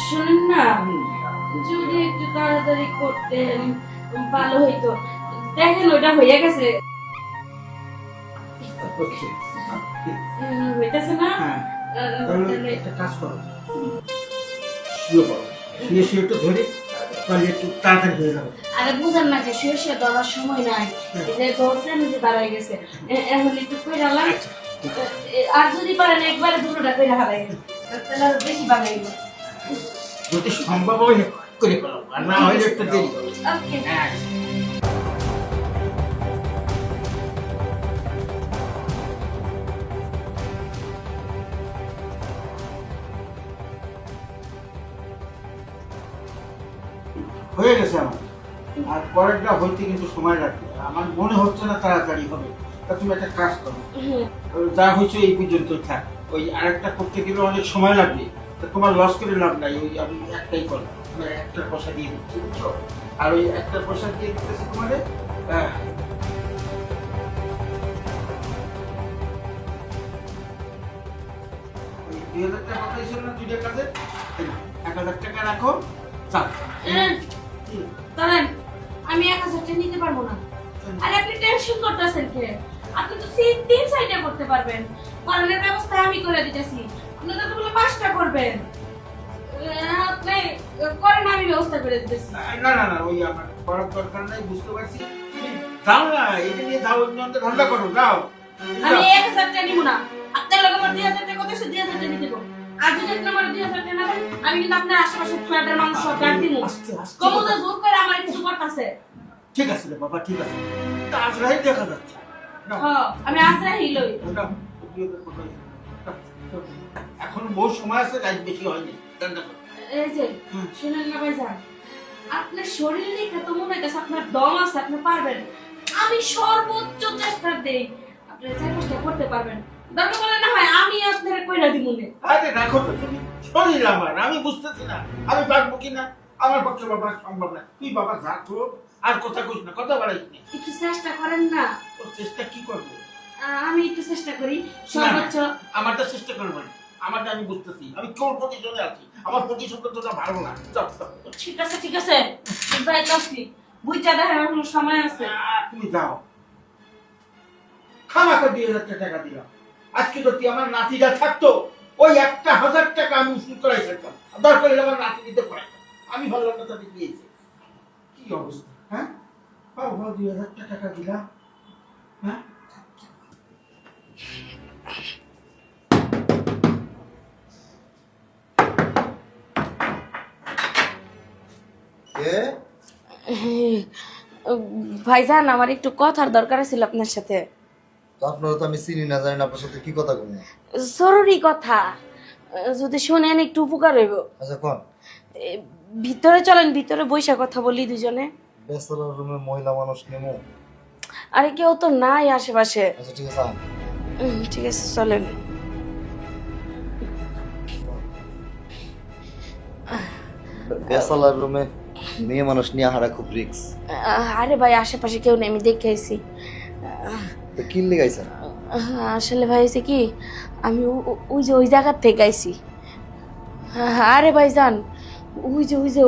শুনেন না, যদি একটু তাড়াতাড়ি করতেন ভালো হইতো। দেখেন ওটা হয়ে গেছে, হইতেছে না। তাহলে একটা কাজ করো, শুয়ে পড়ো, শুয়ে শুয়ে একটু ধরে তাহলে একটু তাড়াতাড়ি হয়ে যাবে। আরে বুঝেন না কে, শুয়ে শুয়ে ধরার সময় নাই, এই যে ধরছেন যে দাঁড়াই গেছে, এখন একটু কইরা লাগ। আর যদি পারেন একবারে দুটোটা কইরা হারাই তাহলে আরো বেশি ভালো হইলো। যদি সম্ভব হয় করে ফেলো, আর না হলে একটু দেরি করো। ওকে। হ্যাঁ। হয়ে গেছে আমার, আর পরেরটা হইতে কিন্তু সময় লাগবে, আমার মনে হচ্ছে না তাড়াতাড়ি হবে। তা তুমি একটা কাজ করো, যা হয়েছে এই পর্যন্তই থাক, ওই আরেকটা করতে গেলে অনেক সময় লাগবে। তা তোমার লস করে লাভ নাই, ওই আমি একটাই করো, মানে একটা পয়সা দিয়ে দিচ্ছি, বুঝছো? আর ওই একটা পয়সা দিয়ে দিতেছি তোমাদের ওই 2000 টাকা কথা ছিল না দুইটা কাজে, 1000 টাকা রাখো, চাপ। দাঁড়ান, আমি 1000 টাকা নিতে পারবো না। আরে আপনি টেনশন করতেছেন কে? আপনি তো তিন সাইডে করতে পারবেন, করার ব্যবস্থা আমি করে দিতেছি। আপনি তো বলে 5টা করবেন, আপনি করেন, আমি ব্যবস্থা করে দিতেছি। না না না, ওই আমার করার দরকার নাই, বুঝতে পারছি। তুমি যাও না, এটা নিয়ে যাও, অন্য ধান্দা করো, যাও। আমি 1000 টাকা নিব না, আপনার লোক আমার 2000 টাকা কত, 2000 টাকা নিতে দেবো। আর যদি আপনি আমার 2000 টাকা না দেন, আমি কিন্তু আপনার আশেপাশে ফ্ল্যাটের মানুষ সব গাড়ি দিব। আস্তে আস্তে। কমতে জোর করে আমার কিছু করতেছে। ঠিক আছে রে বাবা, ঠিক আছে, তা আজরাই দেখা যাচ্ছে। নাও, হ্যাঁ, আমি আজরা হিলই। ওটা এখন বহু সময় আছে, রাত বেশি হয়নি, ধান্দা করো। এই যে শুনেন না ভাইজান, আপনার শরীর দেখে তো মনে হইতেছে আপনার দম আছে, আপনি পারবেন। আমি সর্বোচ্চ চেষ্টা দেই, আপনি চেষ্টা করতে পারবেন। দরকার বলে না হয় আমি আপনার কইরা দিব মনে। আরে রাখো তো তুমি, শরীর আমার, আমি বুঝতেছি না আমি পারবো কিনা। আমার পক্ষে বাবা সম্ভব না, তুই বাবা যা তো, আর কথা কইস না, কথা বাড়াইস না। একটু চেষ্টা করেন না। তোর চেষ্টা কি করবো? আমি একটু চেষ্টা করি সর্বোচ্চ। আমারটা চেষ্টা করবো না, আমারটা আমি বুঝতেছি, আমি কোন পজিশনে আছি, আমার পজিশনটা তোটা ভালো না। চল চল। ঠিক আছে ঠিক আছে, যাই কাছি বুইটা দেখার কোনো সময় আছে। তুমি যাও, খামাকে 2000 টাকা দিলাম। আজকে যদি আমার নাতিটা থাকতো, ওই 1000 টাকা আমি উসুল করাই থাকতাম, দরকার হলে আমার নাতি দিতে পারতাম। আমি ভালো না তাদের দিয়েছি, কি অবস্থা? হ্যাঁ, 2000 টাকা দিলাম। হ্যাঁ, ভাইজান, আমার একটু কথার দরকার ছিল আপনার সাথে। তো আপনারা তো আমি চিনি না, জানি না আপনার সাথে কি কথা বলবো। জরুরি কথা, যদি শুনেন একটু উপকার হইব। আচ্ছা কোন? ভিতরে চলেন, ভিতরে বইসা কথা বলি দুজনে। ব্যাচেলর রুমে মহিলা মানুষ নেমো? আরে কেউ তো নাই আশেপাশে। আচ্ছা ঠিক আছে, ঠিক আছে চলেন। ব্যাচেলর রুমে মেয়ে মানুষ নিয়ে হারা খুব রিস্ক। আরে ভাই, আশেপাশে কেউ নেই, আমি দেখে আইছি। তো কি লেগাইছেন? আসলে ভাই হয়েছে কি, আমি ওই যে ওই জায়গার থেকে আইছি। আরে ভাই যান,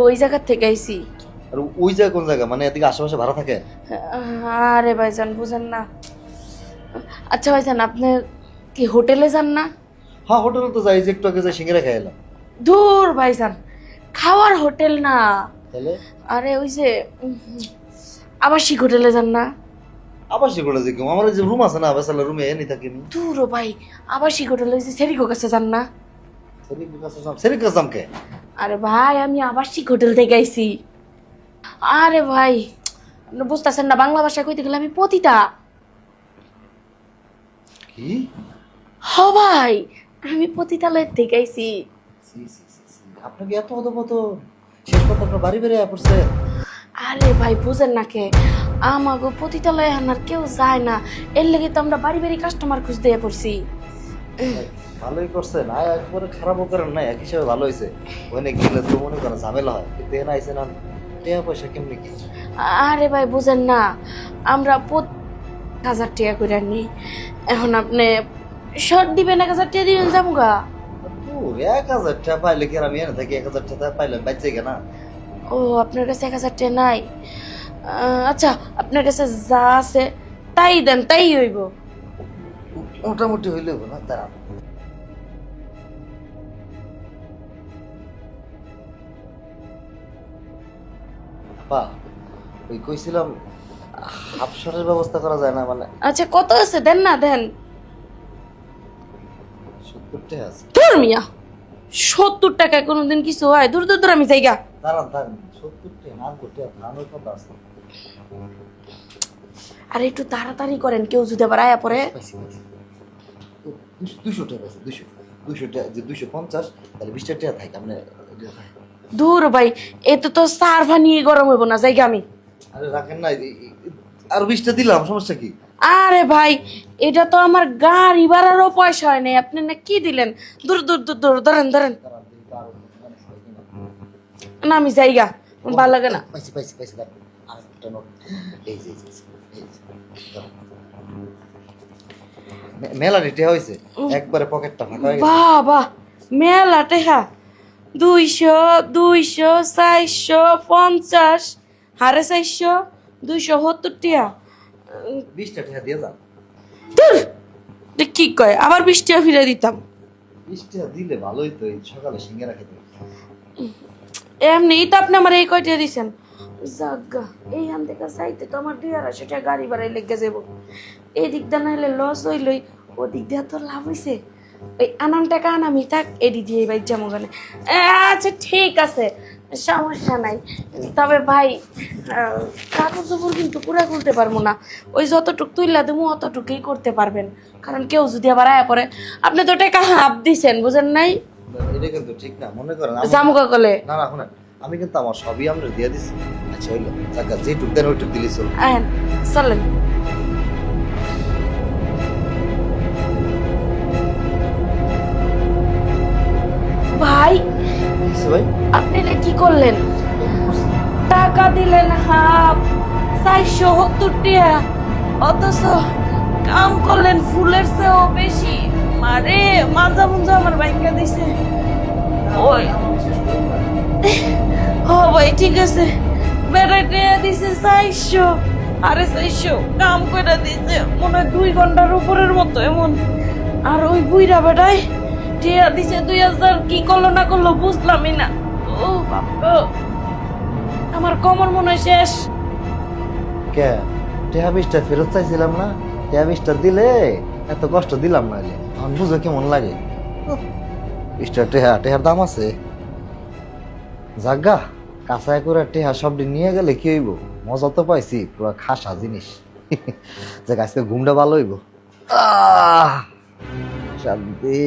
ওই জায়গার থেকে আইছি। আর ওই জায়গা কোন জায়গা, মানে এদিকে আশেপাশে ভাড়া থাকে? আরে ভাই যান, বুঝেন না। আচ্ছা ভাই যান, আপনি কি হোটেলে যান না? হ্যাঁ হোটেলে তো যাই, যে একটু আগে যাই সিঙ্গারা খাই এলাম। দূর ভাই যান, খাওয়ার হোটেল না। তাহলে? আরে ওই যে আবাসিক হোটেলে যান না? আবাসিক হোটেলে যে কেউ, আমার যে রুম আছে না ব্যাচেলর রুমে, এনে থাকি আমি। দূর ভাই, আবাসিক হোটেলে ওই যে সেরিকো কাছে যান না? সেরিক কাছে কে? আরে ভাই, আমি আবাসিক হোটেল থেকে আইছি। আরে ভাই, আপনি বুঝতেছেন না, বাংলা ভাষা কইতে গেলে আমি পতিতা। কি? হ ভাই, আমি পতিতালয়ের থেকে আইছি। আপনাকে এত মতো শেষ কথা আপনার বাড়ি বেড়ে পড়ছে? আরে ভাই বুঝেন না কে, আমাগো পতিতালয়ে আনার কেউ যায় না, এর লেগে তো আমরা বাড়ি বাড়ি কাস্টমার খুঁজ দিয়ে পড়ছি। ভালোই করছেন, আয় একবারে খারাপও করেন না, এক হিসাবে ভালো হয়েছে। ওখানে গেলে তো মনে করেন ঝামেলা হয়, কিন্তু এনে আইসেন না, টাকা পয়সা কেমনি কি? আরে ভাই বুঝেন না, আমরা 1000 টাকা করে নিই। এখন আপনি শর্ট দিবেন, 1000 টাকা দিবেন, যাবো গা। দূর 1000 টাকা পাইলে কি আর আমি এনে থাকি 1000 টাকা পাইলে বাঁচে কেনা? ও আপনার কাছে 1000 টাকা নাই? আচ্ছা আপনার কাছে যা আছে তাই দেন, তাই হইব। মোটামুটি হইলে না তারা পা ওই কইছিলাম হাফশটের ব্যবস্থা করা যায় না মানে আচ্ছা কত আছে দেন না দেন। 70 টাকা আছে। ধুর মিয়া 70 টাকায় কোনোদিন কিছু হয়? দূর দূর দূর আমি যাইগা। দাঁড়ান দাঁড়ান 70 টাকা না করতে ধানের কথা আছে। আরে একটু তাড়াতাড়ি করেন, কেউ যদি আবার আয়া পরে। 200 টাকা আছে 200 টাকা যে 250 তাহলে 20 টাকা থাকে আপনি। দূর ভাই এতে তো সার্ভা নিয়ে গরম হইব না, যাইগা আমি। আরে রাখেন না আর 20 টা দিলাম সমস্যা কি? আরে ভাই এটা তো আমার গাড়ি ভাড়ারও পয়সা হয় নাই, আপনি না কি দিলেন? দূর দূর দূর দূর ধরেন ধরেন না, আমি যাইগা, ভালো লাগে না। পাইছি পাইছি পাইছি দাঁড়ান আরেকটা নোট এই যে মেলা রেটে হয়েছে একবারে পকেটটা ফাঁকা হয়ে গেছে। বাহ বাহ মেলা টেহা 200 200 450 হারে 400 270 টিয়া। 20 টাকা দিয়ে যান। ধুর, এটা কি কয় আবার 20 টাকা ফিরে দিতাম। 20 টাকা দিলে ভালোই তো এই সকালে সিঙ্গারা খেতে। এমনি তো আপনি আমার এই কয়টা দিছেন জাগা এই হান থেকে চাইতে তো আমার 250 টাকা গাড়ি ভাড়াই লেগে যাব। এই দিক দিয়ে নাহলে লস হইলই, ও দিক দিয়ে তো লাভ হইছে। ওই আনাম টাকা আনামি থাক, এডি দিয়ে ভাই যেমন গানে। আচ্ছা ঠিক আছে সমস্যা নাই, তবে ভাই কাগজ জবর কিন্তু পুরা খুলতে পারবো না। ওই যতটুক তুইলা দেবো অতটুকুই করতে পারবেন, কারণ কেউ যদি আবার আয়া পড়ে। আপনি তো টাকা হাফ দিছেন বুঝেন নাই? এটা কিন্তু ঠিক না মনে করেন জামুকা কলে না না শুনেন আমি কিন্তু আমার সবই আমরা দিয়ে দিছি। আচ্ছা হইলো জায়গা যেটুক দেন ওইটুক দিলি চল। আহেন চলেন। ভাই ভাই আপনি এটা কি করলেন? টাকা দিলেন হাফ 470 টাকা, অথচ কাম করলেন ফুলের চেয়েও বেশি। মারে মাজা মুঞ্জা আমার বাইকা দিছে। ওই ও ভাই ঠিক আছে, বেড়াইতে দিছে 400 আরে 400 কাম করে দিছে মনে হয় 2 ঘন্টার উপরের মতো এমন। আর ওই বুইরা বেড়াই টিয়া দিছে 2000, কি করলো না করলো বুঝলামই না। ও বাবা আমার কোমর মনে হয় শেষ। কে টেহা 20 টা ফেরত চাইছিলাম না, টেহা 20 টা দিলে এত কষ্ট দিলাম না। এখন বুঝো কেমন লাগে। 20 টা টেহার দাম আছে। জাগা কাঁচায় করে টেহা সবটি নিয়ে গেলে কি হইব? মজা তো পাইছি, পুরো খাসা জিনিস। যে আজকে ঘুমটা ভালো হইব। শান্তি।